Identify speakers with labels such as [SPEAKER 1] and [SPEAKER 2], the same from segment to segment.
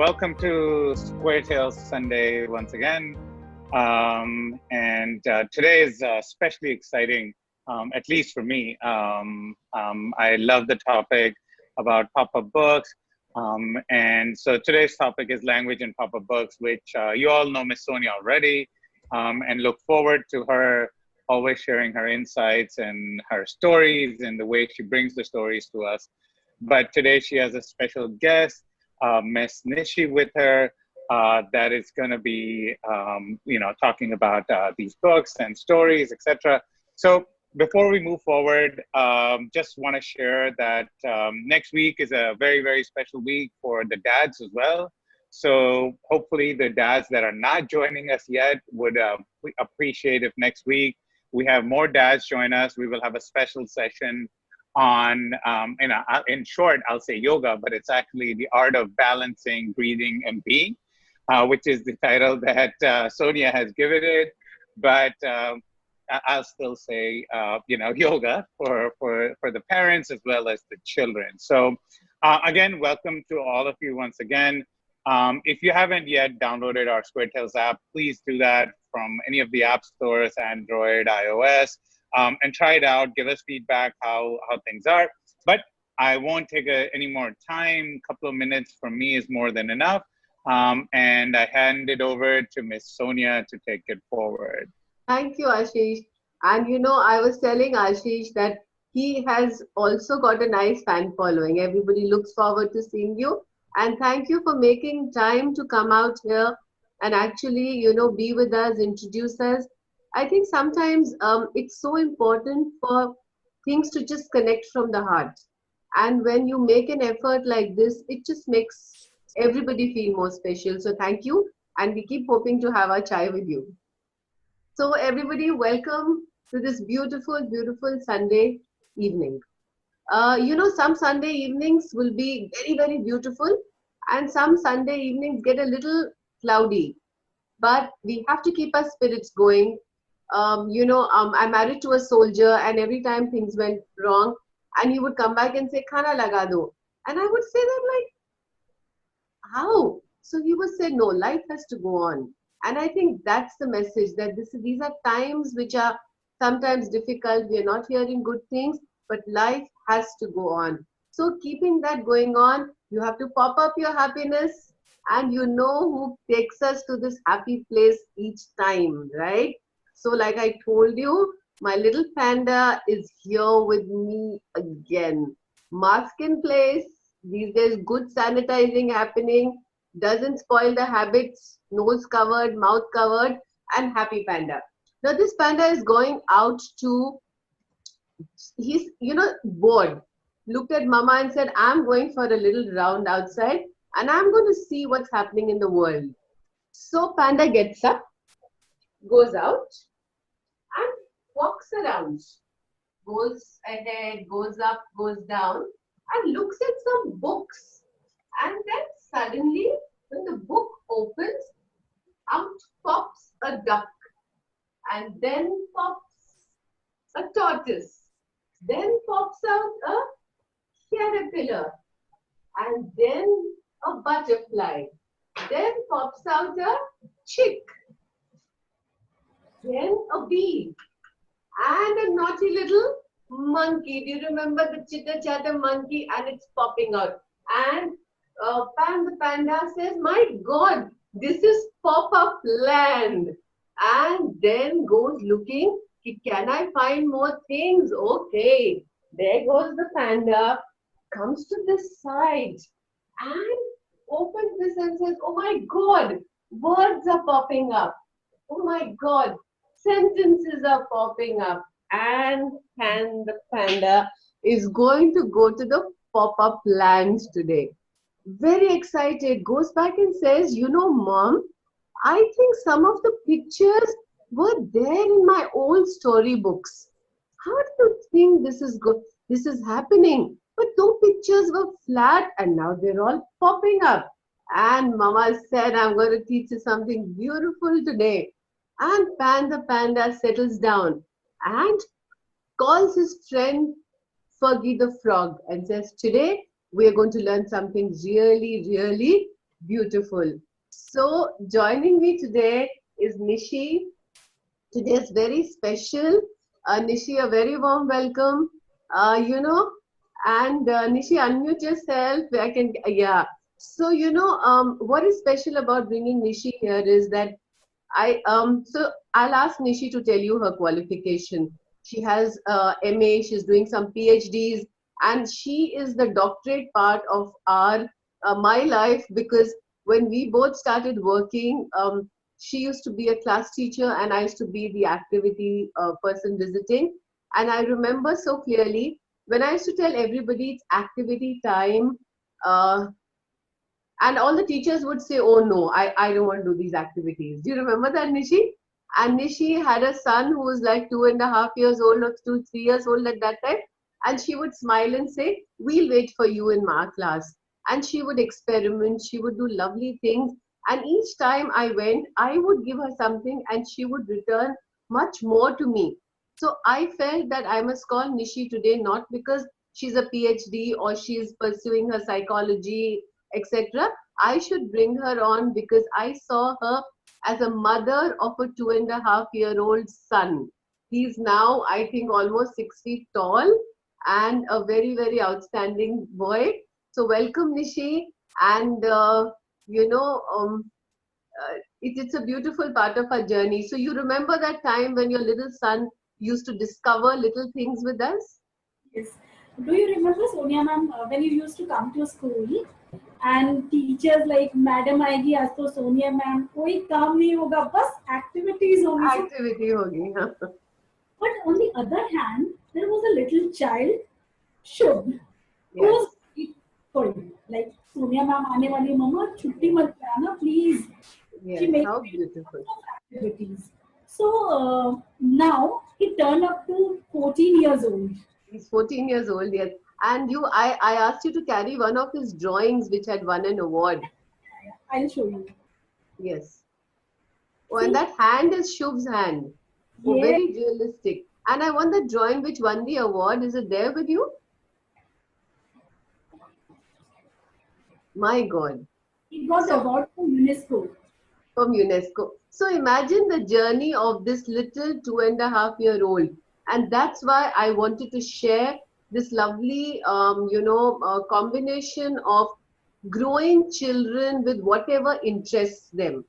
[SPEAKER 1] Welcome to Square Tales Sunday once again. And today is especially exciting, at least for me. I love the topic about pop-up books. And so today's topic is language in pop-up books, which you all know Miss Sonia already, and look forward to her always sharing her insights and her stories and the way she brings the stories to us. But today she has a special guest, Miss Nishi, with her that is going to be, talking about these books and stories, etc. So before we move forward, just want to share that next week is a very, very special week for the dads as well. So hopefully the dads that are not joining us yet would appreciate if next week we have more dads join us. We will have a special session on, in short, I'll say yoga, but it's actually the art of balancing, breathing, and being, which is the title that Sonia has given it. But I'll still say, yoga for the parents as well as the children. So again, welcome to all of you once again. If you haven't yet downloaded our Square Tales app, please do that from any of the app stores, Android, iOS. And try it out, give us feedback how things are. But I won't take any more time. A couple of minutes from me is more than enough. And I hand it over to Miss Sonia to take it forward.
[SPEAKER 2] Thank you, Ashish. And I was telling Ashish that he has also got a nice fan following. Everybody looks forward to seeing you. And thank you for making time to come out here and actually, be with us, introduce us. I think sometimes it's so important for things to just connect from the heart. And when you make an effort like this, it just makes everybody feel more special. So thank you. And we keep hoping to have our chai with you. So everybody, welcome to this beautiful, beautiful Sunday evening. Some Sunday evenings will be very, very beautiful. And some Sunday evenings get a little cloudy. But we have to keep our spirits going. I'm married to a soldier, and every time things went wrong, and he would come back and say, "Khana laga do," and I would say that like, how? So he would say, "No, life has to go on," and I think that's the message that these are times which are sometimes difficult. We are not hearing good things, but life has to go on. So keeping that going on, you have to pop up your happiness, and you know who takes us to this happy place each time, right? So like I told you, my little panda is here with me again. Mask in place, these days good sanitizing happening, doesn't spoil the habits, nose covered, mouth covered, and happy panda. Now this panda is going out to, he's, bored. Looked at mama and said, I'm going for a little round outside and I'm going to see what's happening in the world. So panda gets up, goes out, and walks around, goes ahead, goes up, goes down, and looks at some books. And then suddenly, when the book opens, out pops a duck, and then pops a tortoise, then pops out a caterpillar, and then a butterfly, then pops out a chick, then a bee, and a naughty little monkey. Do you remember the chitter chatter monkey? And it's popping out. And Pan the panda says, "My God, this is pop-up land." And then goes looking, can I find more things? Okay, there goes the panda, comes to this side and opens this and says, "Oh my God, words are popping up. Oh my God, sentences are popping up." And Pan the panda is going to go to the pop-up lands today. Very excited, goes back and says, Mom, I think some of the pictures were there in my old storybooks. How do you think this is good? This is happening. But those pictures were flat and now they're all popping up. And Mama said, I'm going to teach you something beautiful today. And Pan the panda settles down and calls his friend Fergie the frog and says, today we are going to learn something really, really Beautiful. So, joining me today is Nishi. Today is very special. Nishi, a very warm welcome. And Nishi, unmute yourself. I can, yeah. So, what is special about bringing Nishi here is that so I'll ask Nishi to tell you her qualification. She has MA, she's doing some PhDs, and she is the doctorate part of our my life because when we both started working, she used to be a class teacher and I used to be the activity person visiting. And I remember so clearly when I used to tell everybody it's activity time. Uh, and all the teachers would say, oh no, I don't want to do these activities. Do you remember that, Nishi? And Nishi had a son who was like 2.5 years old or 2, 3 years old at that time. And she would smile and say, we'll wait for you in my class. And she would experiment, she would do lovely things. And each time I went, I would give her something and she would return much more to me. So I felt that I must call Nishi today, not because she's a PhD or she's pursuing her psychology, etc. I should bring her on because I saw her as a mother of a 2.5-year-old son. He's now, I think, almost 6 feet tall and a very, very outstanding boy. So, welcome, Nishi. And, you know, um, it's a beautiful part of our journey. So, you remember that time when your little son used to discover little things with us?
[SPEAKER 3] Yes. Do you remember Sonia ma'am when you used to come to school and teachers like Madam आएगी आज तो Sonia ma'am कोई काम नहीं होगा बस activities होंगी सब.
[SPEAKER 2] Activity होगी, हाँ.
[SPEAKER 3] But on the other hand, there was a little child Shubh who
[SPEAKER 2] Yes.
[SPEAKER 3] was waiting for you. Like Sonia ma'am आने वाली मम्मा छुट्टी मत कराना please. She
[SPEAKER 2] Yes,
[SPEAKER 3] makes
[SPEAKER 2] how beautiful.
[SPEAKER 3] activities. So now he turned up to 14 years old.
[SPEAKER 2] He's 14 years old, yes. And I asked you to carry one of his drawings which had won an award.
[SPEAKER 3] I'll show you.
[SPEAKER 2] Yes. Oh, and
[SPEAKER 3] See?
[SPEAKER 2] that hand is Shubh's hand. Oh,
[SPEAKER 3] Yes.
[SPEAKER 2] very realistic. And I want the drawing which won the award. Is it there with you? My God.
[SPEAKER 3] He got
[SPEAKER 2] So-
[SPEAKER 3] award from UNESCO.
[SPEAKER 2] From UNESCO. So imagine the journey of this little 2.5-year-old. And that's why I wanted to share this lovely, combination of growing children with whatever interests them.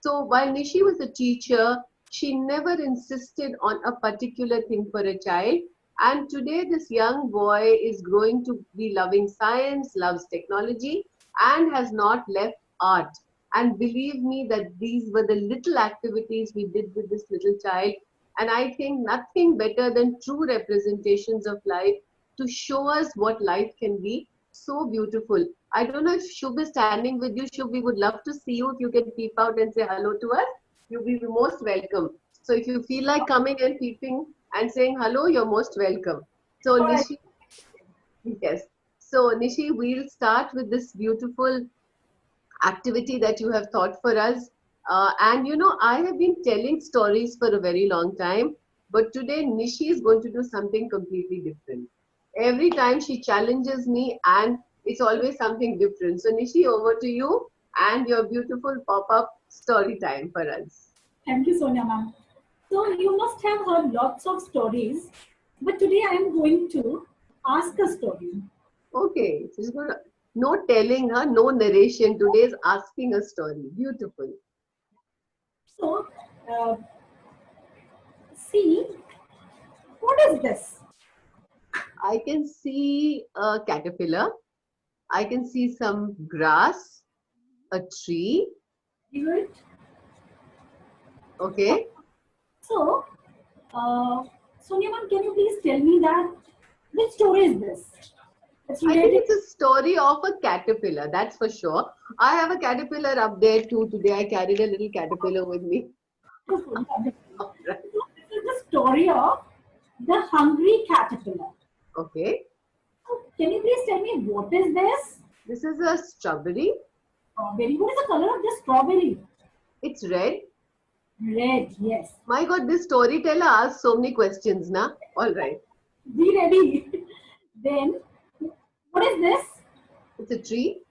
[SPEAKER 2] So while Nishi was a teacher, she never insisted on a particular thing for a child. And today, this young boy is growing to be loving science, loves technology, and has not left art. And believe me that these were the little activities we did with this little child. And I think nothing better than true representations of life to show us what life can be. So beautiful. I don't know if Shubh is standing with you. Shubh, we would love to see you. If you can peep out and say hello to us, you'll be most welcome. So if you feel like coming and peeping and saying hello, you're most welcome. So
[SPEAKER 3] Alright.
[SPEAKER 2] Nishi, yes. So Nishi, we'll start with this beautiful activity that you have thought for us. I have been telling stories for a very long time, but today Nishi is going to do something completely different. Every time she challenges me, and it's always something different. So, Nishi, over to you and your beautiful pop up story time for us.
[SPEAKER 3] Thank you, Sonia ma'am. So you must have heard lots of stories, but today I am going to ask a story.
[SPEAKER 2] Okay, she's gonna, no telling her, no narration. Today is asking a story. Beautiful.
[SPEAKER 3] So, see, what is this?
[SPEAKER 2] I can see a caterpillar. I can see some grass, a tree.
[SPEAKER 3] Good.
[SPEAKER 2] Okay.
[SPEAKER 3] So, Sonia ma'am, can you please tell me that which story is this? It's
[SPEAKER 2] I think
[SPEAKER 3] related.
[SPEAKER 2] it's a story of a caterpillar, that's for sure. I have a caterpillar up there too. Today I carried a little caterpillar with me.
[SPEAKER 3] So, this is the story of the hungry caterpillar.
[SPEAKER 2] Okay.
[SPEAKER 3] So, can you please tell me what is this?
[SPEAKER 2] This is a strawberry.
[SPEAKER 3] Strawberry. What is the color of this strawberry?
[SPEAKER 2] It's red.
[SPEAKER 3] Red. Yes.
[SPEAKER 2] My God, this storyteller asks so many questions, na? All right.
[SPEAKER 3] Be ready. Then, what is this?
[SPEAKER 2] It's a tree.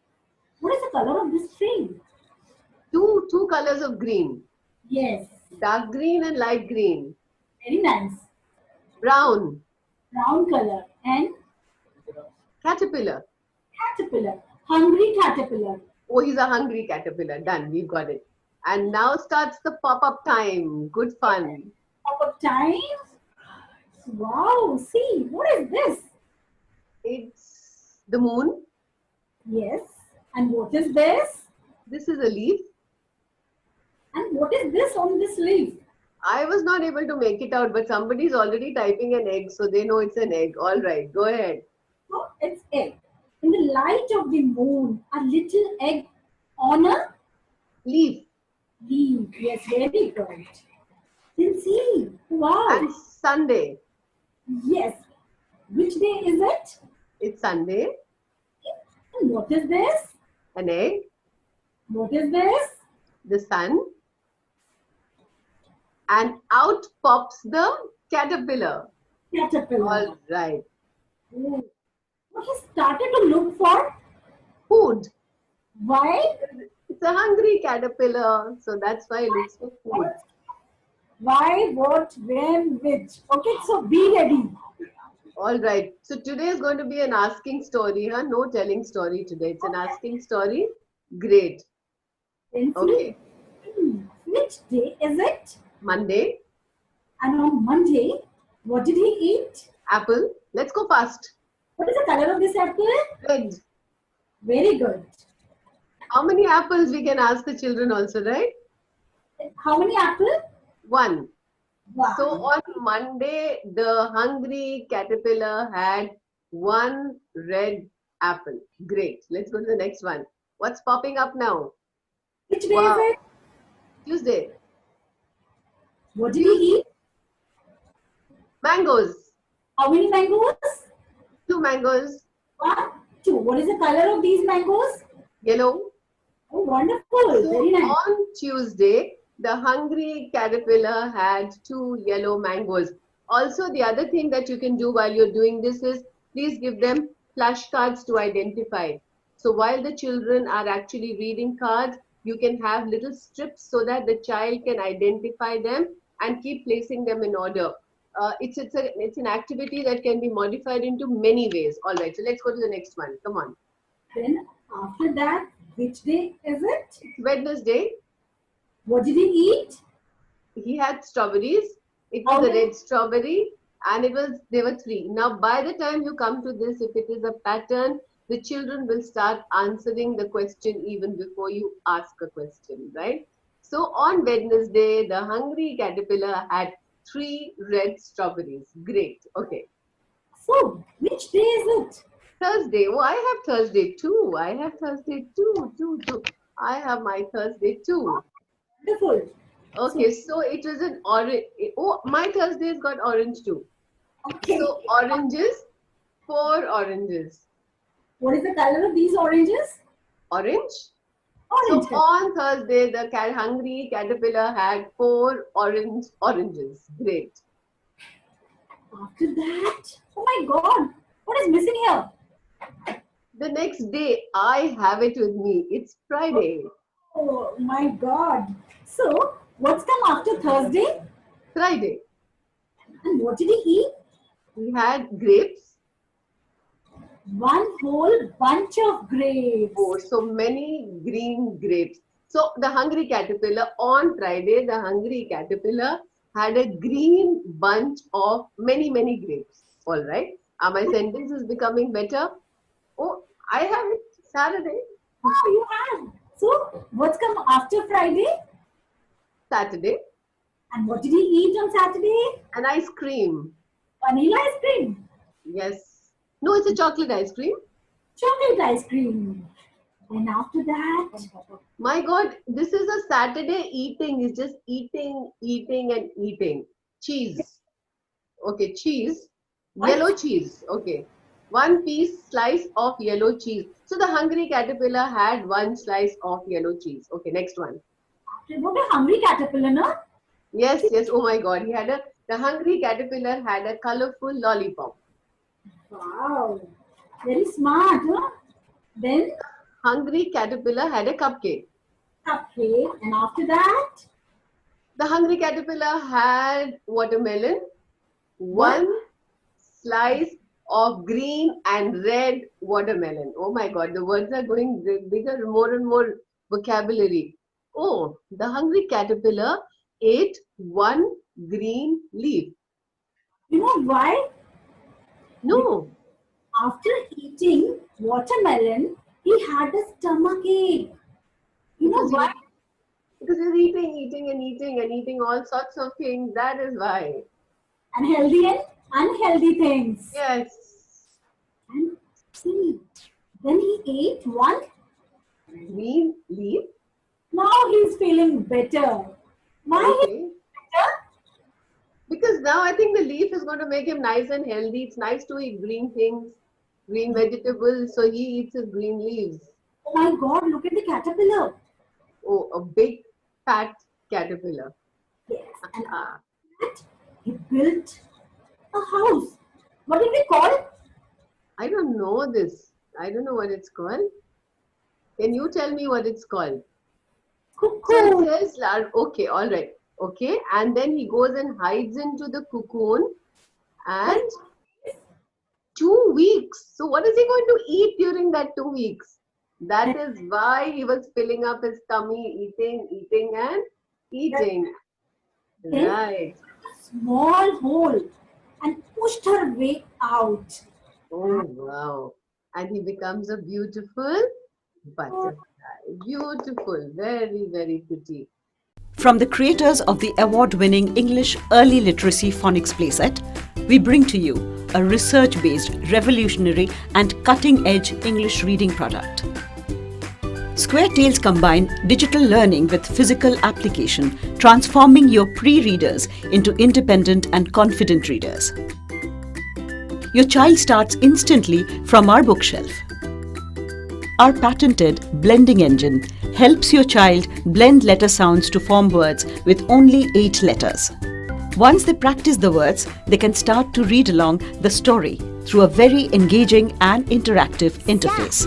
[SPEAKER 3] What is the color of this tree?
[SPEAKER 2] Two colors of green.
[SPEAKER 3] Yes.
[SPEAKER 2] Dark green and light green.
[SPEAKER 3] Very nice.
[SPEAKER 2] Brown.
[SPEAKER 3] Brown color. And
[SPEAKER 2] Caterpillar.
[SPEAKER 3] caterpillar. Hungry caterpillar.
[SPEAKER 2] Oh, he's a hungry caterpillar. Done. We've got it. And now starts the pop-up time. Good fun.
[SPEAKER 3] Pop-up time. Wow. See, what is this?
[SPEAKER 2] It's the moon.
[SPEAKER 3] Yes. And what is this?
[SPEAKER 2] This is a leaf.
[SPEAKER 3] And what is this on this leaf?
[SPEAKER 2] I was not able to make it out, but somebody's already typing an egg, so they know it's an egg. All right, go ahead.
[SPEAKER 3] Oh, it's egg. In the light of the moon, a little egg on a
[SPEAKER 2] Leaf.
[SPEAKER 3] leaf. Yes, very good. Then see. Wow.
[SPEAKER 2] And Sunday.
[SPEAKER 3] Yes. Which day is it?
[SPEAKER 2] It's Sunday.
[SPEAKER 3] And what is this?
[SPEAKER 2] An egg.
[SPEAKER 3] What is this?
[SPEAKER 2] The sun. And out pops the caterpillar.
[SPEAKER 3] Caterpillar.
[SPEAKER 2] All right.
[SPEAKER 3] Oh. He started to look for
[SPEAKER 2] Food.
[SPEAKER 3] why?
[SPEAKER 2] It's a hungry caterpillar, so that's why it looks for food.
[SPEAKER 3] Why, what, when, which. Okay, so be ready.
[SPEAKER 2] All right. So today is going to be an asking story, huh? No telling story today. It's an asking story. Great.
[SPEAKER 3] Then see,
[SPEAKER 2] Okay.
[SPEAKER 3] which day is it?
[SPEAKER 2] Monday.
[SPEAKER 3] And on Monday, what did he eat?
[SPEAKER 2] Apple. Let's go fast.
[SPEAKER 3] What is the color of this apple?
[SPEAKER 2] Red.
[SPEAKER 3] Very good.
[SPEAKER 2] How many apples we can ask the children also, right?
[SPEAKER 3] How many apples?
[SPEAKER 2] 1.
[SPEAKER 3] Wow.
[SPEAKER 2] So on Monday, the hungry caterpillar had 1 red apple. Great. Let's go to the next one. What's popping up now?
[SPEAKER 3] Which day
[SPEAKER 2] Wow.
[SPEAKER 3] is it?
[SPEAKER 2] Tuesday.
[SPEAKER 3] What did he eat?
[SPEAKER 2] Mangoes.
[SPEAKER 3] How many mangoes?
[SPEAKER 2] 2 mangoes.
[SPEAKER 3] 1, 2. What is the color of these mangoes?
[SPEAKER 2] Yellow.
[SPEAKER 3] Oh, wonderful.
[SPEAKER 2] So
[SPEAKER 3] Very nice.
[SPEAKER 2] on Tuesday, the hungry caterpillar had 2 yellow mangoes. Also, the other thing that you can do while you're doing this is please give them flashcards to identify. So while the children are actually reading cards, you can have little strips so that the child can identify them and keep placing them in order. It's an activity that can be modified into many ways. All right, so let's go to the next one. Come on.
[SPEAKER 3] Then after that, which day is it?
[SPEAKER 2] Wednesday,
[SPEAKER 3] What did he eat?
[SPEAKER 2] he had strawberries. It was a red strawberry, and there were 3. Now, by the time you come to this, if it is a pattern, the children will start answering the question even before you ask a question, right? So on Wednesday, the hungry caterpillar had 3 red strawberries. Great. Okay.
[SPEAKER 3] So, which day is it?
[SPEAKER 2] Thursday. Oh, I have Thursday too. I have Thursday too. I have my Thursday too.
[SPEAKER 3] Wonderful.
[SPEAKER 2] Okay, so it was an orange. Oh, my Thursday's got orange too.
[SPEAKER 3] Okay.
[SPEAKER 2] So oranges, 4 oranges.
[SPEAKER 3] What is the color of these oranges?
[SPEAKER 2] Orange.
[SPEAKER 3] Orange.
[SPEAKER 2] So on Thursday, the hungry caterpillar had 4 oranges. Great.
[SPEAKER 3] After that, oh my God, what is missing here?
[SPEAKER 2] The next day, I have it with me. It's Friday.
[SPEAKER 3] Oh my God. So, what's come after Thursday?
[SPEAKER 2] Friday.
[SPEAKER 3] And what did he eat?
[SPEAKER 2] We had grapes.
[SPEAKER 3] 1 whole bunch of grapes.
[SPEAKER 2] Oh, so many green grapes. So the hungry caterpillar on Friday, the hungry caterpillar had a green bunch of many grapes. All right. Are my sentences becoming better? Oh, I have it Saturday.
[SPEAKER 3] Oh, you have. So, what's come after Friday?
[SPEAKER 2] Saturday.
[SPEAKER 3] And what did he eat on Saturday?
[SPEAKER 2] An ice cream.
[SPEAKER 3] Vanilla ice cream.
[SPEAKER 2] Yes. No, it's a chocolate ice cream.
[SPEAKER 3] Chocolate ice cream. And after that,
[SPEAKER 2] My God, this is a Saturday eating. It's just eating and eating. Cheese. Okay, cheese.
[SPEAKER 3] What?
[SPEAKER 2] Yellow cheese. Okay. 1 piece slice of yellow cheese. So the hungry caterpillar had 1 slice of yellow cheese. Okay, next one.
[SPEAKER 3] what a hungry caterpillar, no?
[SPEAKER 2] Yes. Oh my God. The hungry caterpillar had a colorful lollipop.
[SPEAKER 3] Wow. Very smart, huh? Then,
[SPEAKER 2] hungry caterpillar had a cupcake.
[SPEAKER 3] Okay. And after that,
[SPEAKER 2] The hungry caterpillar had watermelon,
[SPEAKER 3] what?
[SPEAKER 2] one slice of green and red watermelon. Oh my God, the words are going bigger, more and more vocabulary. Oh, the hungry caterpillar ate one green leaf.
[SPEAKER 3] You know why?
[SPEAKER 2] No,
[SPEAKER 3] After eating watermelon, he had a stomach ache. You know
[SPEAKER 2] because
[SPEAKER 3] why?
[SPEAKER 2] because he's eating all sorts of things. That is why.
[SPEAKER 3] Unhealthy and unhealthy things.
[SPEAKER 2] Yes.
[SPEAKER 3] And see, then he ate one.
[SPEAKER 2] Green leaf.
[SPEAKER 3] Now he's feeling better. Why he's
[SPEAKER 2] Okay.
[SPEAKER 3] better?
[SPEAKER 2] Because now I think the leaf is going to make him nice and healthy. It's nice to eat green things, green vegetables. So he eats his green leaves.
[SPEAKER 3] Oh my God, look at the caterpillar.
[SPEAKER 2] Oh, a big fat caterpillar.
[SPEAKER 3] Yes, and
[SPEAKER 2] Ah,
[SPEAKER 3] that he built a house. What did we call it?
[SPEAKER 2] I don't know this. I don't know what it's called. Can you tell me what it's called? So
[SPEAKER 3] Cuckoo.
[SPEAKER 2] it says, okay, all right. Okay. And then he goes and hides into the cocoon and 2 weeks. So what is he going to eat during that 2 weeks? That is why he was filling up his tummy, eating and eating.
[SPEAKER 3] Then
[SPEAKER 2] Right.
[SPEAKER 3] a small hole and pushed her way out.
[SPEAKER 2] Oh, wow. And he becomes a beautiful butterfly. Beautiful. Very, very pretty.
[SPEAKER 4] From the creators of the award-winning English Early Literacy Phonics playset, we bring to you a research-based, revolutionary and cutting-edge English reading product. Square Tales combine digital learning with physical application, transforming your pre-readers into independent and confident readers. Your child starts instantly from our bookshelf. Our patented blending engine helps your child blend letter sounds to form words with only 8 letters. Once they practice the words, they can start to read along the story through a very engaging and interactive interface.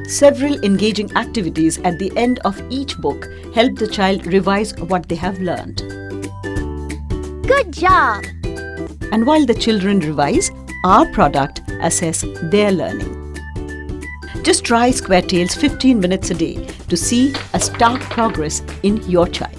[SPEAKER 4] Several engaging activities at the end of each book help the child revise what they have learned.
[SPEAKER 5] Good job!
[SPEAKER 4] And while the children revise, our product assess their learning. Just try Square Tales 15 minutes a day to see a stark progress in your child.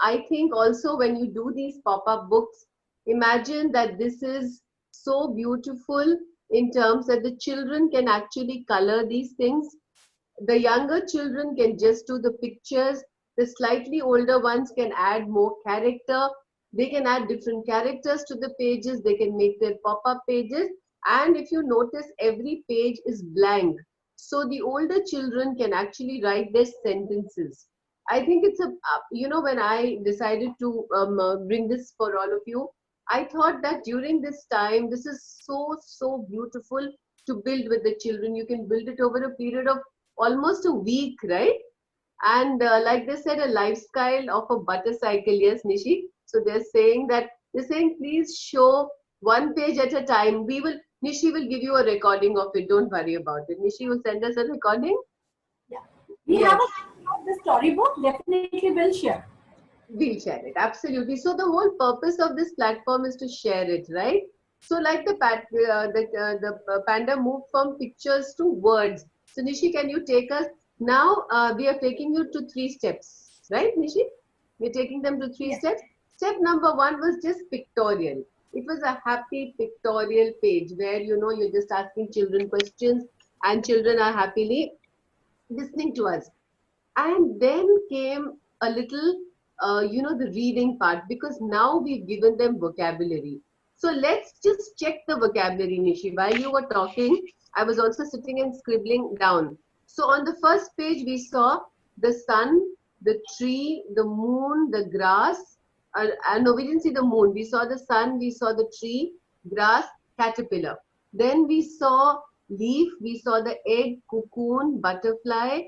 [SPEAKER 2] I think also when you do these pop-up books, imagine that this is so beautiful in terms that the children can actually color these things. The younger children can just do the pictures. The slightly older ones can add more character. They can add different characters to the pages. They can make their pop-up pages. And if you notice, every page is blank. So the older children can actually write their sentences. I think it's when I decided to bring this for all of you, I thought that during this time, this is so, so beautiful to build with the children. You can build it over a period of almost a week, right? And like they said, a lifestyle of a butter cycle. Yes, Nishi. So they're saying, please show one page at a time. Nishi will give you a recording of it. Don't worry about it. Nishi will send us a recording.
[SPEAKER 3] Yeah. We
[SPEAKER 2] Yes.
[SPEAKER 3] have the storybook, definitely will share.
[SPEAKER 2] We'll share it. Absolutely. So the whole purpose of this platform is to share it, right? So like the panda moved from pictures to words. So Nishi, can you take us now? We are taking you to 3 steps, right, Nishi? We're taking them to 3
[SPEAKER 3] Yes.
[SPEAKER 2] steps. Step number 1 was just pictorial. It was a happy pictorial page where you're just asking children questions and children are happily listening to us. And then came a little, the reading part, because now we've given them vocabulary. So let's just check the vocabulary, Nishi. While you were talking, I was also sitting and scribbling down. So on the first page, we saw the sun, the tree, the moon, the grass, no, we didn't see the moon. We saw the sun, we saw the tree, grass, caterpillar. Then we saw leaf, we saw the egg, cocoon, butterfly,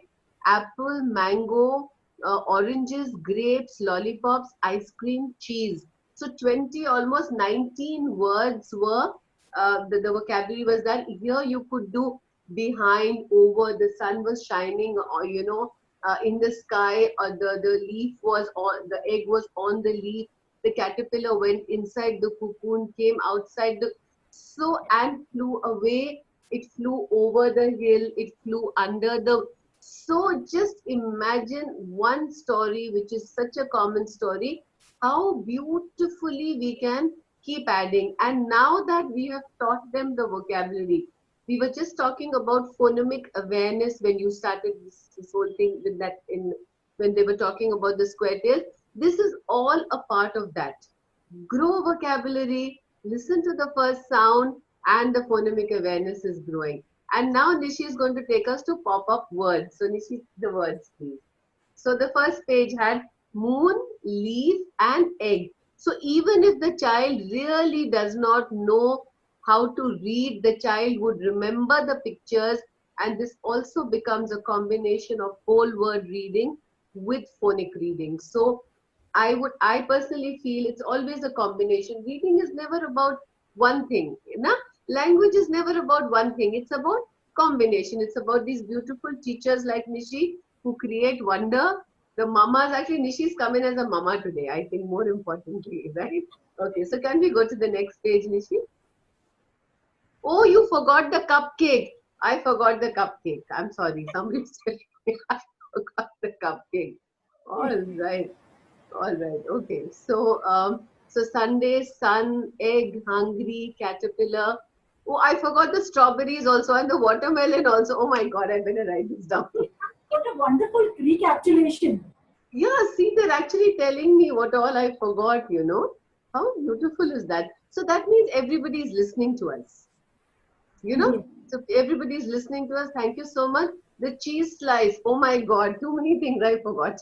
[SPEAKER 2] apple, mango, oranges, grapes, lollipops, ice cream, cheese. So 20, almost 19 words were, the vocabulary was that. Here you could do behind, over, the sun was shining, or in the sky, or the leaf was on, the egg was on the leaf, the caterpillar went inside the cocoon, came outside the, so, and flew away, it flew over the hill, it flew under the, so just imagine one story which is such a common story, how beautifully we can keep adding. And now that we have taught them the vocabulary, we were just talking about phonemic awareness when you started this whole thing with that, in when they were talking about the square tail. This is all a part of that. Grow vocabulary, listen to the first sound, and the phonemic awareness is growing. And now Nishi is going to take us to pop-up words. So Nishi, the words please. So the first page had moon, leaf, and egg. So even if the child really does not know how to read, the child would remember the pictures, and this also becomes a combination of whole word reading with phonic reading. So I personally feel it's always a combination. Reading is never about one thing. Na? Language is never about one thing. It's about combination. It's about these beautiful teachers like Nishi who create wonder. The mamas, actually Nishi's come in as a mama today, I think, more importantly, right? Okay, so can we go to the next page, Nishi? Oh, you forgot the cupcake. I forgot the cupcake. I'm sorry. Somebody's telling me I forgot the cupcake. All right. All right. Okay. So, so Sunday, sun, egg, hungry, caterpillar. Oh, I forgot the strawberries also and the watermelon also. Oh my God, I better write this down.
[SPEAKER 3] What a wonderful recapitulation.
[SPEAKER 2] Yeah, see, they're actually telling me what all I forgot, you know. How beautiful is that? So that means everybody is listening to us. You know,
[SPEAKER 3] Yeah.
[SPEAKER 2] so everybody is listening to us. Thank you so much. The cheese slice. Oh my God, too many things I forgot.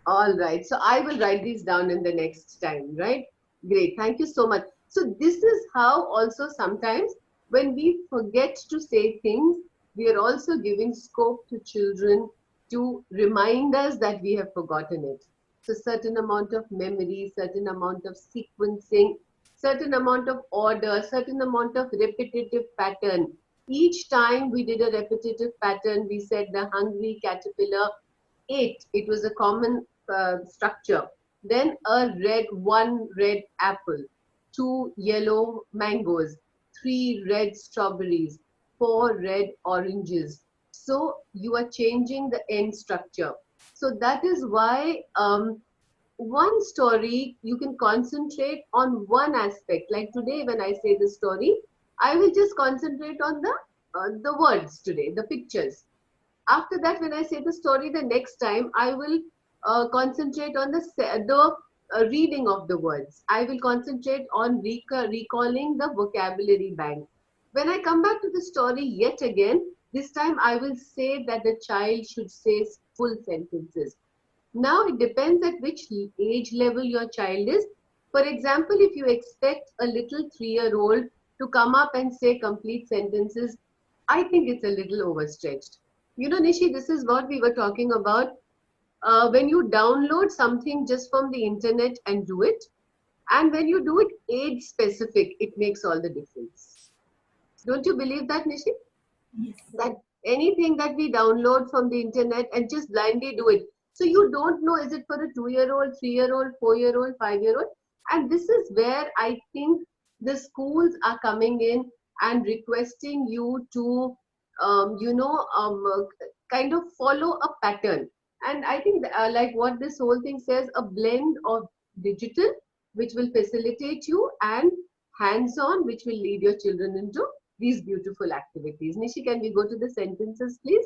[SPEAKER 2] All right. So I will write these down in the next time, right? Great. Thank you so much. So this is how also sometimes when we forget to say things, we are also giving scope to children to remind us that we have forgotten it. So certain amount of memory, certain amount of sequencing, certain amount of order, certain amount of repetitive pattern. Each time we did a repetitive pattern, we said the hungry caterpillar ate. It was a common structure. Then one red apple, 2 yellow mangoes, 3 red strawberries, 4 red oranges. So you are changing the end structure. So that is why one story you can concentrate on one aspect. Like today, when I say the story, I will just concentrate on the words today, the pictures. After that, when I say the story the next time, I will concentrate on the reading of the words. I will concentrate on recalling the vocabulary bank. When I come back to the story yet again, this time I will say that the child should say full sentences. Now it depends at which age level your child is. For example, if you expect a little 3-year-old to come up and say complete sentences, I think it's a little overstretched. You know, Nishi, this is what we were talking about. When you download something just from the internet and do it, and when you do it age specific, it makes all the difference. Don't you believe that, Nishi?
[SPEAKER 3] Yes.
[SPEAKER 2] That anything that we download from the internet and just blindly do it. So you don't know, is it for a 2-year-old, 3-year-old, 4-year-old, 5-year-old? And this is where I think the schools are coming in and requesting you to, kind of follow a pattern. And I think like what this whole thing says, a blend of digital, which will facilitate you, and hands-on, which will lead your children into these beautiful activities. Nishi, can we go to the sentences, please?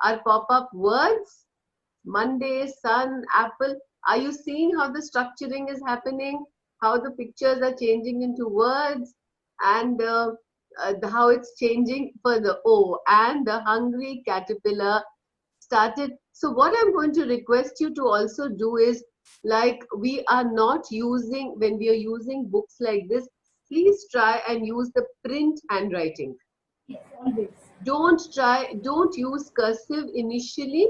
[SPEAKER 2] Our pop-up words, Monday, sun, apple. Are you seeing how the structuring is happening? How the pictures are changing into words, and how it's changing for the O. And the hungry caterpillar started. So what I'm going to request you to also do is Like we are not using, when we are using books like this, please try and use the print handwriting.
[SPEAKER 3] Yes, always.
[SPEAKER 2] Don't use cursive initially.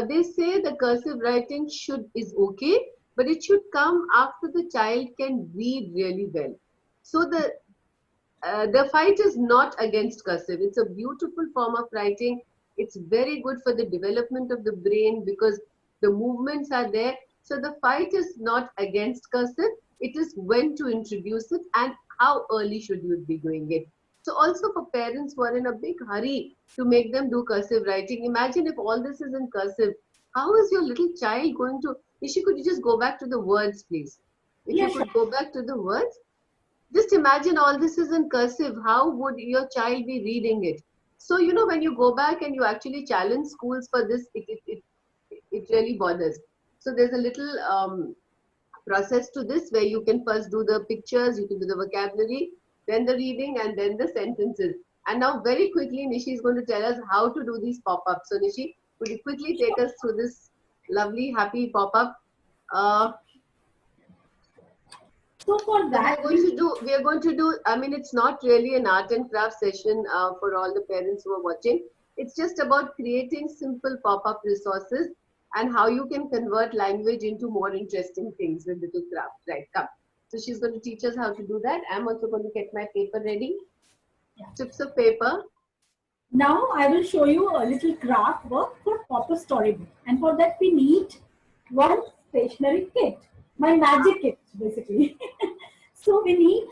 [SPEAKER 2] They say the cursive writing is okay, but it should come after the child can read really well. So the fight is not against cursive. It's a beautiful form of writing. It's very good for the development of the brain because the movements are there. So the fight is not against cursive. It is when to introduce it and how early should you be doing it. So also for parents who are in a big hurry to make them do cursive writing, imagine if all this is in cursive. How is your little child going to? Nishi, could you just go back to the words, please? If
[SPEAKER 3] Yeah,
[SPEAKER 2] you could go back to the words. Just imagine all this is in cursive. How would your child be reading it? So, you know, when you go back and you actually challenge schools for this, it really bothers. So there's a little process to this where you can first do the pictures, you can do the vocabulary, then the reading, and then the sentences. And now very quickly, Nishi is going to tell us how to do these pop-ups. So Nishi, would you quickly take us through this lovely, happy pop-up?
[SPEAKER 3] So for that,
[SPEAKER 2] We are going to do, I mean, it's not really an art and craft session for all the parents who are watching. It's just about creating simple pop-up resources and how you can convert language into more interesting things with little craft. Right, come. So she's going to teach us how to do that. I'm also going to get my paper ready.
[SPEAKER 3] Yeah.
[SPEAKER 2] Strips of paper.
[SPEAKER 3] now I will show you a little craft work for proper storybook. And for that we need one stationery kit. My magic kit, basically. So we need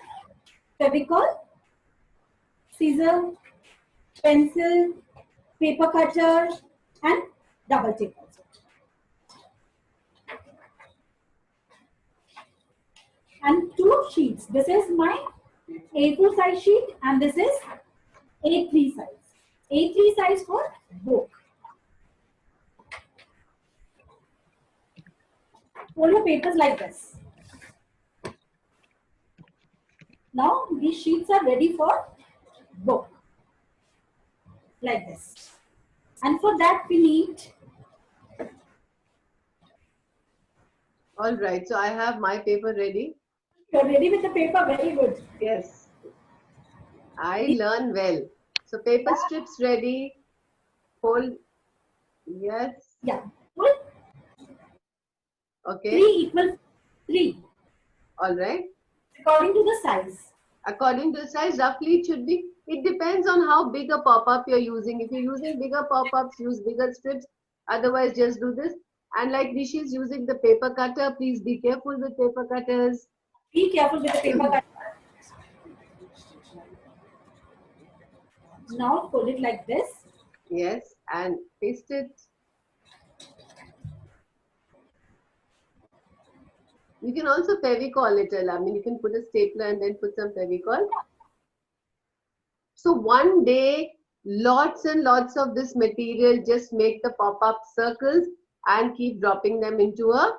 [SPEAKER 3] Fevicol, scissor, pencil, paper cutter, and double tape also. And two sheets. This is my A4 size sheet, and this is A3 size. A3 size for book. Fold your papers like this. Now these sheets are ready for book. Like this. And for that we need.
[SPEAKER 2] All right, so I have my paper ready.
[SPEAKER 3] You're ready with the paper, very good.
[SPEAKER 2] Yes. I learn well. So paper strips ready. Fold. Yes.
[SPEAKER 3] Yeah. Full.
[SPEAKER 2] Okay.
[SPEAKER 3] 3 equals 3.
[SPEAKER 2] All right.
[SPEAKER 3] According to the size.
[SPEAKER 2] According to the size, roughly it should be. It depends on how big a pop-up you're using. If you're using bigger pop-ups, use bigger strips. Otherwise, just do this. And like Rishi is using the paper cutter, please be careful with paper cutters.
[SPEAKER 3] Be careful with the paper cutter. Now fold it like this.
[SPEAKER 2] Yes, and paste it. You can also Fevicol it. I mean, you can put a stapler and then put some Fevicol. So one day, lots and lots of this material, just make the pop-up circles and keep dropping them into a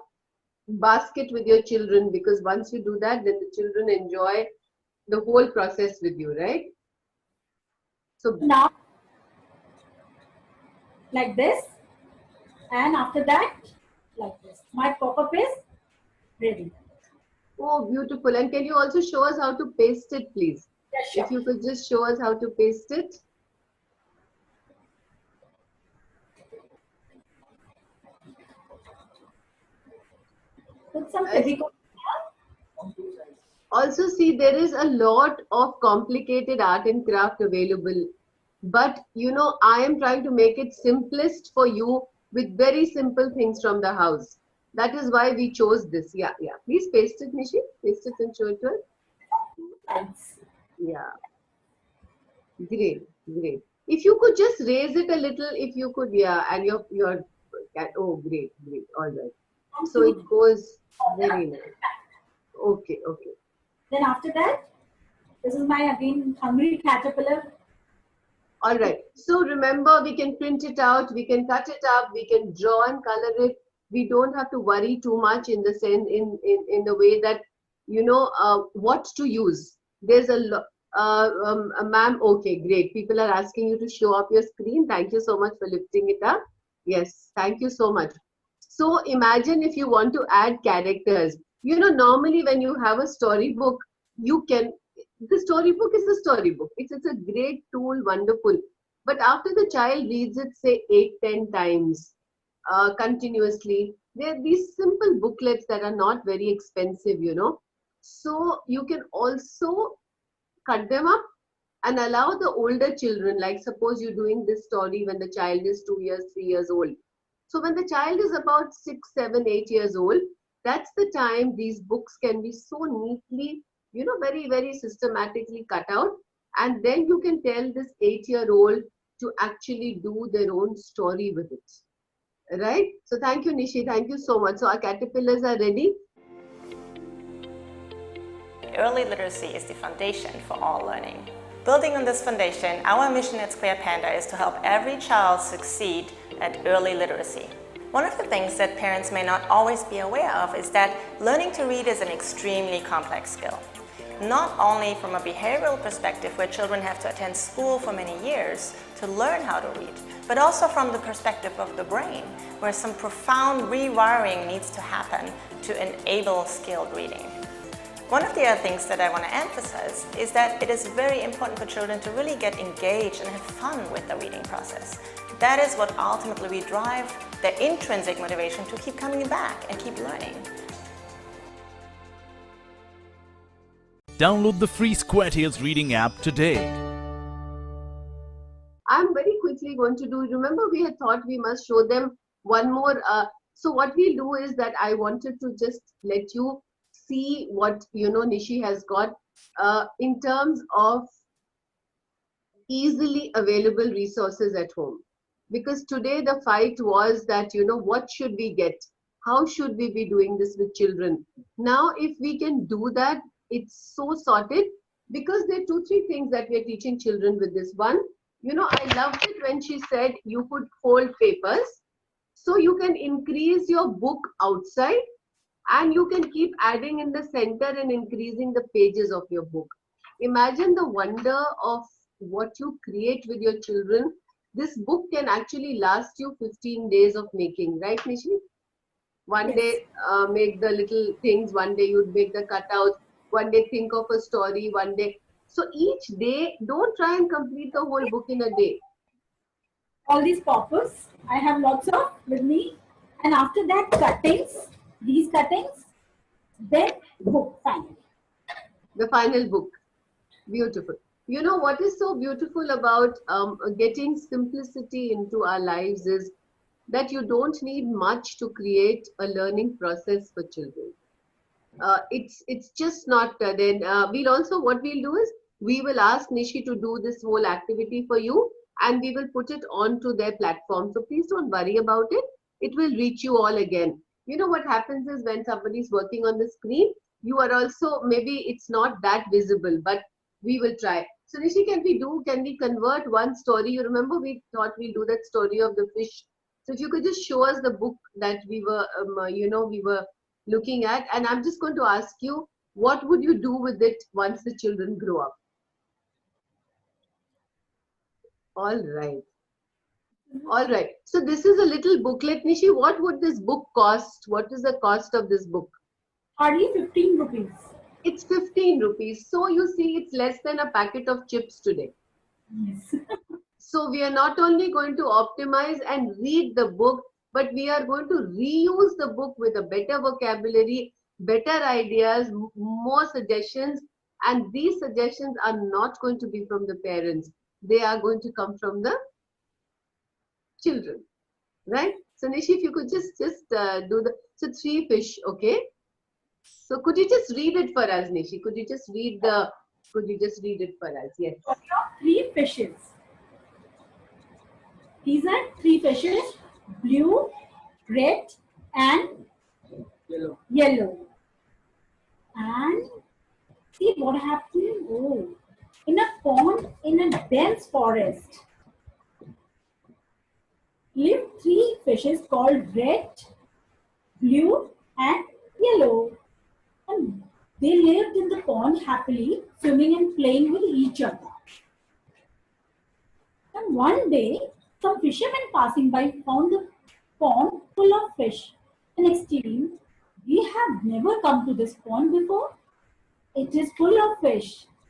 [SPEAKER 2] basket with your children, because once you do that, then the children enjoy the whole process with you, right? So
[SPEAKER 3] Now, like this. And after that, like this. My pop-up is ready.
[SPEAKER 2] oh, beautiful. And can you also show us how to paste it, please?
[SPEAKER 3] Yeah, sure.
[SPEAKER 2] If you could just show us how to paste it.
[SPEAKER 3] Put some Fevicol.
[SPEAKER 2] Also, see, there is a lot of complicated art and craft available. But, you know, I am trying to make it simplest for you with very simple things from the house. That is why we chose this. Yeah, yeah. Please paste it, Nishi. Paste it and show it to us.
[SPEAKER 3] Sides.
[SPEAKER 2] Yeah. Great, great. If you could just raise it a little, if you could, yeah, and your oh, great, great. All right. So it goes very nice. Okay, okay.
[SPEAKER 3] Then after that, this is my again hungry caterpillar.
[SPEAKER 2] All right. So remember, we can print it out, we can cut it up, we can draw and color it. We don't have to worry too much in the sense, in the way that, you know, what to use. There's a ma'am. Okay, great. People are asking you to show up your screen. Thank you so much for lifting it up. Yes, thank you so much. So imagine if you want to add characters. You know, normally when you have a storybook, the storybook is a storybook. It's a great tool, wonderful. But after the child reads it, say 8, 10 times continuously, there are these simple booklets that are not very expensive, you know. So you can also cut them up and allow the older children, like suppose you're doing this story when the child is 2 years, 3 years old. So when the child is about 6, 7, 8 years old, that's the time these books can be so neatly, you know, very, very systematically cut out. And then you can tell this 8-year-old to actually do their own story with it. Right? So thank you, Nishi. Thank you so much. So our caterpillars are ready.
[SPEAKER 6] Early literacy is the foundation for all learning. Building on this foundation, our mission at Square Panda is to help every child succeed at early literacy. One of the things that parents may not always be aware of is that learning to read is an extremely complex skill. Not only from a behavioral perspective where children have to attend school for many years to learn how to read, but also from the perspective of the brain where some profound rewiring needs to happen to enable skilled reading. One of the other things that I want to emphasize is that it is very important for children to really get engaged and have fun with the reading process. That is what ultimately will drive their intrinsic motivation to keep coming back and keep learning.
[SPEAKER 7] Download the free Square Tales reading app today.
[SPEAKER 2] I'm very quickly going to do, remember we had thought we must show them one more. So what we'll do is that I wanted to just let you see what, you know, Nishi has got in terms of easily available resources at home. Because today the fight was that, you know, what should we get? How should we be doing this with children? Now, if we can do that, it's so sorted, because there are 2, 3 things that we are teaching children with this. One, you know, I loved it when she said you could fold papers. So you can increase your book outside and you can keep adding in the center and increasing the pages of your book. Imagine the wonder of what you create with your children. This book can actually last you 15 days of making, right, Nishi? One day make the little things, one day you'd make the cutouts, one day think of a story, one day. So each day, don't try and complete the whole book in a day.
[SPEAKER 3] All these poppers, I have lots of with me. And after that, cuttings, these cuttings, then book finally.
[SPEAKER 2] The final book. Beautiful. You know what is so beautiful about getting simplicity into our lives is that you don't need much to create a learning process for children. It's just not then we'll also, what we'll do is we will ask Nishi to do this whole activity for you and we will put it onto their platform. So please don't worry about it. It will reach you all again. You know what happens is when somebody's working on the screen, you are also, maybe it's not that visible, but we will try. So Nishi, can we convert one story? You remember we thought we'll do that story of the fish. So if you could just show us the book that we were, we were looking at, and I'm just going to ask you, what would you do with it once the children grow up? All right. All right. So this is a little booklet. Nishi, what would this book cost? What is the cost of this book?
[SPEAKER 3] Hardly 15 rupees.
[SPEAKER 2] It's 15 rupees. So you see, it's less than a packet of chips today.
[SPEAKER 3] Yes.
[SPEAKER 2] So we are not only going to optimize and read the book, but we are going to reuse the book with a better vocabulary, better ideas, more suggestions. And these suggestions are not going to be from the parents. They are going to come from the children, right? So Nishi, if you could just do the, so 3 fish, okay? So could you just read it for us, Nishi? Could you just read it for us? Yes.
[SPEAKER 3] 3 fishes. These are 3 fishes, blue, red, and yellow. And see what happened? Oh, in a pond in a dense forest live 3 fishes called red, blue, and yellow. And they lived in the pond happily, swimming and playing with each other. And one day, some fishermen passing by found the pond full of fish and exclaimed, "We have never come to this pond before. It is full of fish.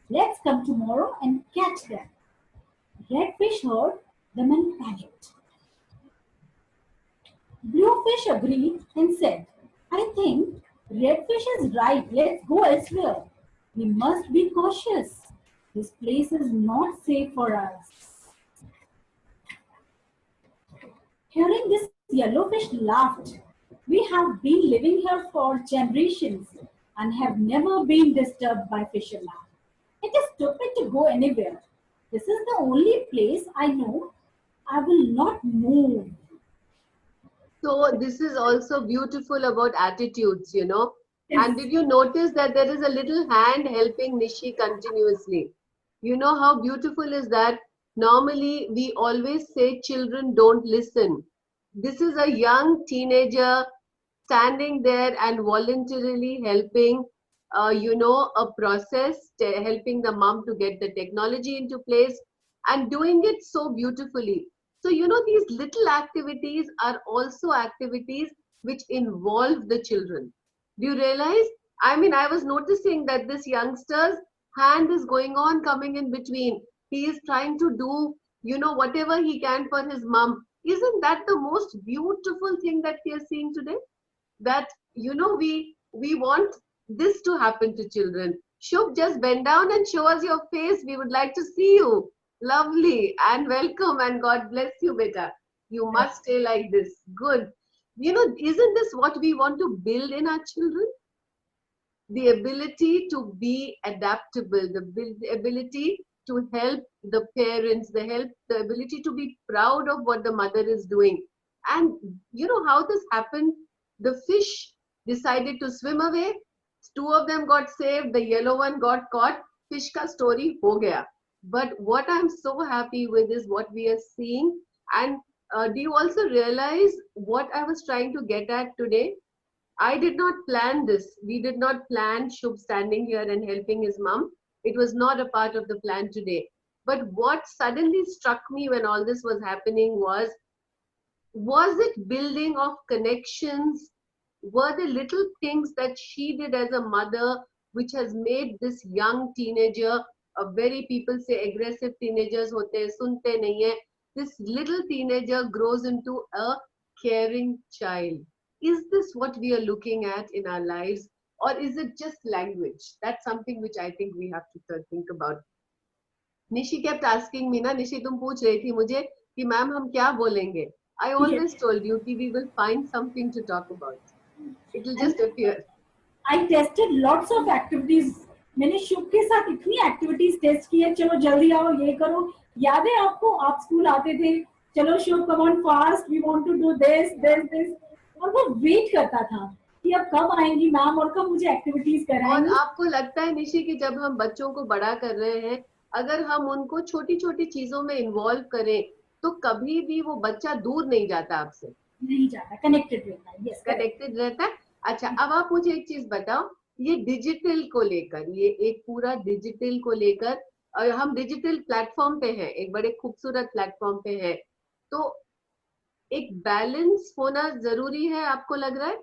[SPEAKER 3] Let's come tomorrow and catch them." Redfish heard them and panicked. Bluefish agreed and said, "I think Redfish is right. Let's go elsewhere. We must be cautious. This place is not safe for us." Hearing this, Yellowfish laughed. "We have been living here for generations and have never been disturbed by fishermen. It is stupid to go anywhere. This is the only place I know. I will not move."
[SPEAKER 2] So this is also beautiful about attitudes, you know.
[SPEAKER 3] Yes.
[SPEAKER 2] And did you notice that there is a little hand helping Nishi continuously? You know how beautiful is that? Normally, we always say children don't listen. This is a young teenager standing there and voluntarily helping, a process, helping the mom to get the technology into place and doing it so beautifully. So, you know, these little activities are also activities which involve the children. Do you realize? I mean, I was noticing that this youngster's hand is going on, coming in between. He is trying to do, you know, whatever he can for his mom. Isn't that the most beautiful thing that we are seeing today? That, you know, we want this to happen to children. Shubh, just bend down and show us your face. We would like to see you. Lovely and welcome and God bless you, beta. You must stay like this. Good. You know, isn't this what we want to build in our children? The ability to be adaptable, the ability to help the parents, the ability to be proud of what the mother is doing. And you know how this happened? The fish decided to swim away. Two of them got saved. The yellow one got caught. Fish ka story ho gaya. But what I'm so happy with is what we are seeing. And do you also realize what I was trying to get at today? I did not plan this. We did not plan Shubh standing here and helping his mom. It was not a part of the plan today. But what suddenly struck me when all this was happening was it building of connections? Were the little things that she did as a mother which has made this young teenager, a very, people say aggressive teenagers hote hain, sunte nahi hai. This little teenager grows into a caring child. Is this what we are looking at in our lives, or is it just language? That's something which I think we have to think about. Nishi kept asking me, na Nishi, तुम पूछ रही थी मुझे कि ma'am हम क्या बोलेंगे? I always told you कि we will find something to talk about. It will just appear.
[SPEAKER 3] I tested lots of activities. मैंने शुभ के साथ इतनी एक्टिविटीज टेस्ट की है. चलो जल्दी आओ, ये करो. याद है आपको? आप स्कूल आते थे, चलो Shubh come on fast, we want to do this this this, और वो वेट करता था कि अब कब आएंगी मैम और कब मुझे एक्टिविटीज कराएंगी.
[SPEAKER 2] और आपको लगता है निशी कि जब हम बच्चों को बड़ा कर रहे हैं, अगर हम उनको छोटी छोटी चीजों में इन्वॉल्व करें तो कभी भी वो बच्चा दूर नहीं जाता आपसे,
[SPEAKER 3] नहीं जाता, कनेक्टेड रहता है. यस,
[SPEAKER 2] कनेक्टेड रहता है. अच्छा, अब आप मुझे एक चीज बताओ, ये डिजिटल को लेकर, ये एक पूरा डिजिटल को लेकर, हम डिजिटल प्लेटफॉर्म पे हैं, एक बड़े खूबसूरत प्लेटफॉर्म पे हैं, तो एक बैलेंस होना जरूरी है. आपको लग रहा है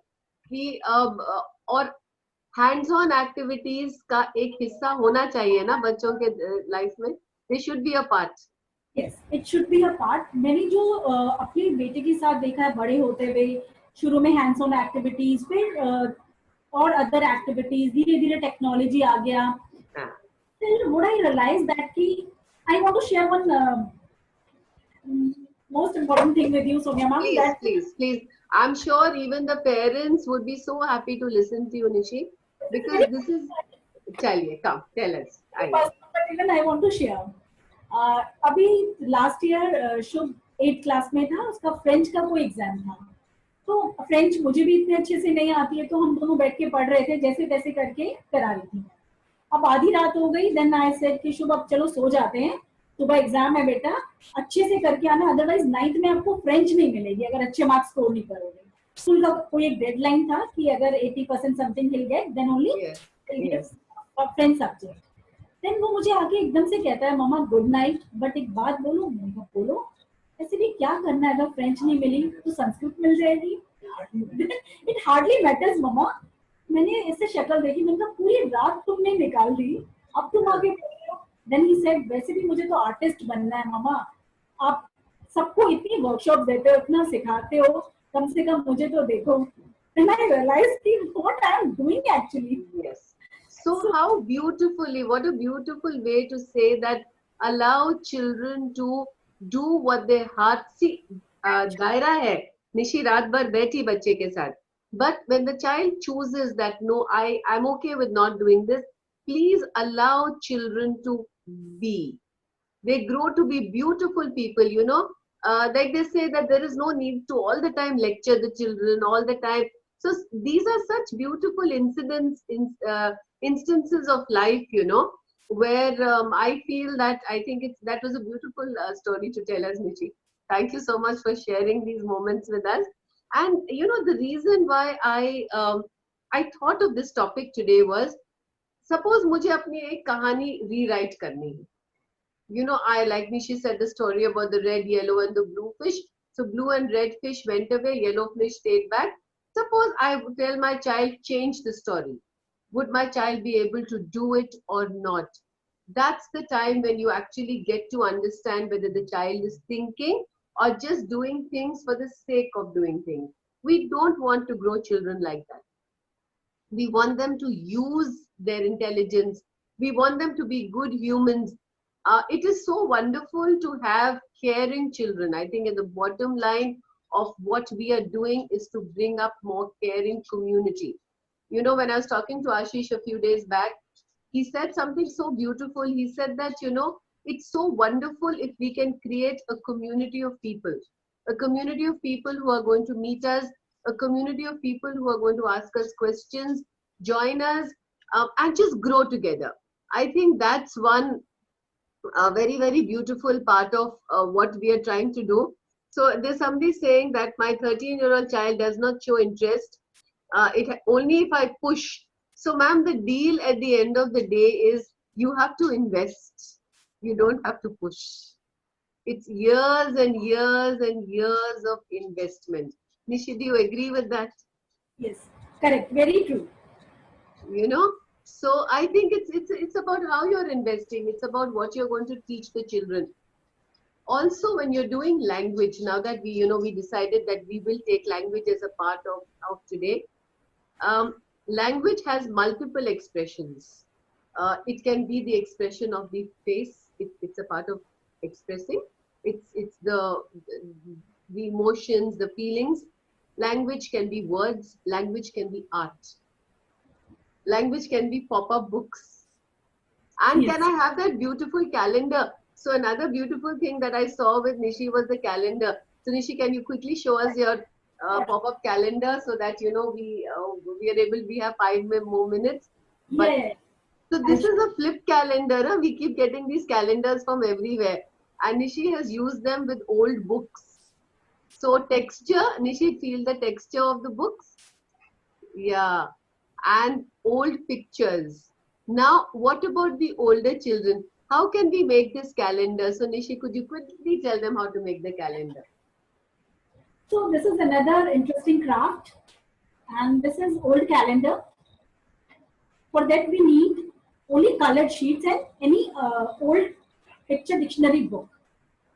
[SPEAKER 2] कि और हैंड्स ऑन एक्टिविटीज का एक हिस्सा होना चाहिए ना बच्चों के लाइफ में? They should be a part.
[SPEAKER 3] Yes, it should be a part. मैंने जो अपने बेटे के साथ देखा है बड़े होते हुए, शुरू में हैंड्स ऑन एक्टिविटीज, फिर और अदर एक्टिविटीज, धीरे धीरे टेक्नोलॉजी आ गया. Then what I realized that I want to share one most important thing with you, Sonia ma'am.
[SPEAKER 2] Please. I'm sure even the parents would be so happy to listen to you, Nishi, because this is. Chaliye, come, tell us.
[SPEAKER 3] But even I want to share. अभी last year शुभ 8th class में था, उसका French का कोई exam था. तो French मुझे भी इतने अच्छे से नहीं आती है, तो हम दोनों बैठ के पढ़ रहे थे, जैसे तैसे करके करा रही थी. अब आधी रात हो गई, देन आई सेड कि शुभ अब चलो सो जाते हैं, सुबह एग्जाम है बेटा, अच्छे से करके आना, अदरवाइज 9th में आपको फ्रेंच नहीं मिलेगी अगर अच्छे मार्क्स स्कोर नहीं करोगे. स्कूल का कोई एक डेडलाइन था कि अगर 80% something will get, then only French subject. Then वो मुझे आके एकदम से कहता है, मम्मा गुड नाइट, बट एक बात बोलो. बोलो. ऐसे भी क्या करना है, अगर फ्रेंच नहीं मिली तो संस्कृत मिल जाएगी. It hardly matters, Mama. मैंने इससे शक्ल देखी, मैंने कहा पूरी रात तुमने निकाल दी, अब तुम आगे कर रहे हो. Then he said, वैसे भी मुझे तो आर्टिस्ट बनना है मामा, आप सबको इतनी वर्कशॉप देते हो, इतना सिखाते हो, कम से कम मुझे तो देखो. And I realized what I am doing actually.
[SPEAKER 2] Yes. So how beautifully, what a beautiful way to say that allow children to do what their heart, see, दायरा है, निशी रात भर बैठी बच्चे के साथ. But when the child chooses that, no, I'm okay with not doing this, please allow children to be. They grow to be beautiful people, you know. Like they say that there is no need to all the time lecture the children, all the time. So these are such beautiful instances of life, you know, where I feel that I think that was a beautiful story to tell us, Nishi. Thank you so much for sharing these moments with us. And you know, the reason why I thought of this topic today was, suppose मुझे अपनी एक कहानी rewrite करनी है. You know, like Nishi said the story about the red, yellow, and the blue fish. So blue and red fish went away, yellow fish stayed back. Suppose I would tell my child, change the story. Would my child be able to do it or not? That's the time when you actually get to understand whether the child is thinking or just doing things for the sake of doing things. We don't want to grow children like that. We want them to use their intelligence. We want them to be good humans. It is so wonderful to have caring children. I think at the bottom line of what we are doing is to bring up more caring community. You know, when I was talking to Ashish a few days back, he said something so beautiful. He said that, you know, it's so wonderful if we can create a community of people who are going to meet us, a community of people who are going to ask us questions, join us, and just grow together. I think that's one very, very beautiful part of what we are trying to do. So there's somebody saying that my 13-year-old child does not show interest. Only if I push. So ma'am, the deal at the end of the day is you have to invest. You don't have to push. It's years and years and years of investment. Nishi, do you agree with that?
[SPEAKER 3] Yes, correct. Very true.
[SPEAKER 2] You know, so I think it's about how you're investing. It's about what you're going to teach the children. Also, when you're doing language, now that we decided that we will take language as a part of today, language has multiple expressions. It can be the expression of the face. It's a part of expressing. It's the emotions, the feelings. Language can be words. Language can be art. Language can be pop-up books. And
[SPEAKER 3] Yes.
[SPEAKER 2] can I have that beautiful calendar? So another beautiful thing that I saw with Nishi was the calendar. So Nishi, can you quickly show us your pop-up calendar so that we are able, we have 5 more minutes. But
[SPEAKER 3] Yeah.
[SPEAKER 2] so this is a flip calendar. Huh? We keep getting these calendars from everywhere. And Nishi has used them with old books. So texture, Nishi, feel the texture of the books. Yeah. And old pictures. Now, what about the older children? How can we make this calendar? So Nishi, could you quickly tell them how to make the calendar?
[SPEAKER 3] So this is another interesting craft, and this is old calendar. For that we need only colored sheets and any old picture dictionary book.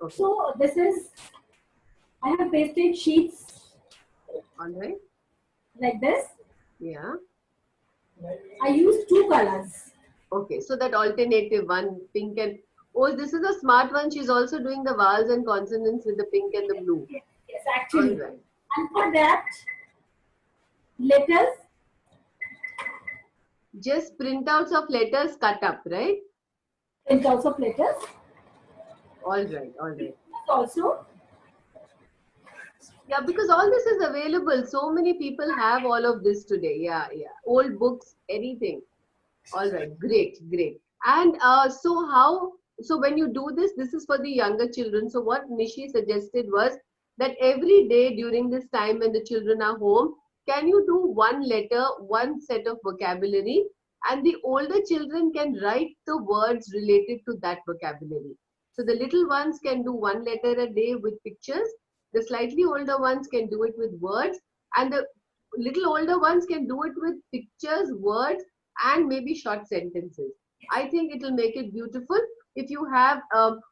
[SPEAKER 2] Okay.
[SPEAKER 3] So this is, I have pasted sheets
[SPEAKER 2] All right.
[SPEAKER 3] like this.
[SPEAKER 2] Yeah.
[SPEAKER 3] I use 2 colors.
[SPEAKER 2] Okay. So that alternative one, pink and, oh, this is a smart one. She's also doing the vowels and consonants with the pink and the blue.
[SPEAKER 3] Yes, actually.
[SPEAKER 2] All right.
[SPEAKER 3] And for that, letters.
[SPEAKER 2] Just printouts of letters cut up, right?
[SPEAKER 3] Printouts of letters.
[SPEAKER 2] All right. All right.
[SPEAKER 3] Also,
[SPEAKER 2] Yeah, because all this is available. So many people have all of this today. Yeah, yeah. Old books, anything. All right, great, great. And so when you do this, this is for the younger children. So what Nishi suggested was that every day during this time when the children are home, can you do one letter, one set of vocabulary, and the older children can write the words related to that vocabulary. So the little ones can do one letter a day with pictures. The slightly older ones can do it with words, and the little older ones can do it with pictures, words, and maybe short sentences. I think it will make it beautiful. If you have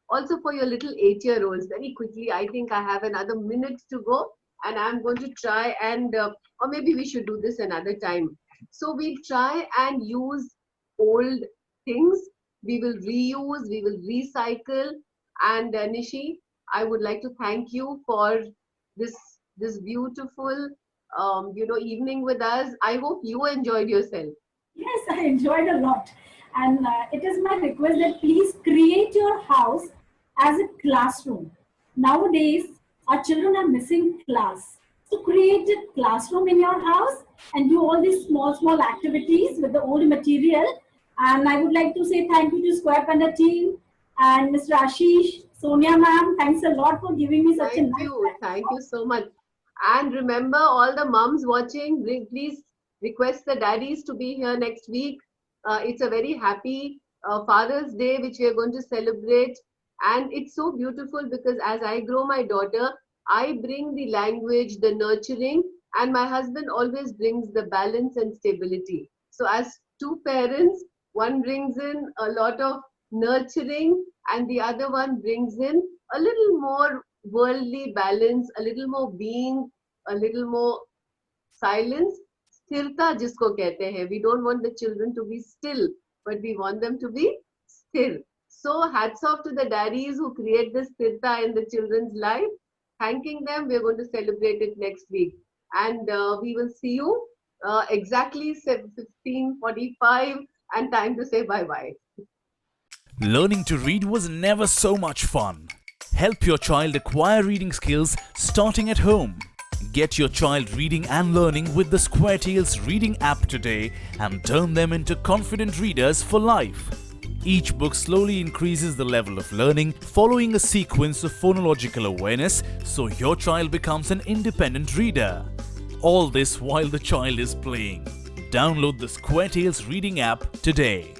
[SPEAKER 2] also for your little 8-year-olds, very quickly, I think I have another minute to go, and I'm going to try and, or maybe we should do this another time. So we'll try and use old things. We will reuse, we will recycle. And Nishi, I would like to thank you for this beautiful evening with us. I hope you enjoyed yourself.
[SPEAKER 3] Yes, I enjoyed a lot. And it is my request that please create your house as a classroom. Nowadays, our children are missing class. So create a classroom in your house and do all these small activities with the old material. And I would like to say thank you to Square Panda team and Mr. Ashish, Sonia ma'am. Thanks a lot for giving me such a nice time.
[SPEAKER 2] Thank you so much. And remember, all the moms watching, please request the daddies to be here next week. It's a very happy Father's Day, which we are going to celebrate. And it's so beautiful because as I grow my daughter, I bring the language, the nurturing, and my husband always brings the balance and stability. So as two parents, one brings in a lot of nurturing and the other one brings in a little more worldly balance, a little more being, a little more silence. Sthirta jisko kehte hain. We don't want the children to be still, but we want them to be sthir. So hats off to the daddies who create this sthirta in the children's life. Thanking them, we're going to celebrate it next week. And we will see you exactly 15:45 and time to say bye-bye.
[SPEAKER 7] Learning to read was never so much fun. Help your child acquire reading skills starting at home. Get your child reading and learning with the SquareTales reading app today and turn them into confident readers for life. Each book slowly increases the level of learning following a sequence of phonological awareness so your child becomes an independent reader. All this while the child is playing. Download the SquareTales reading app today.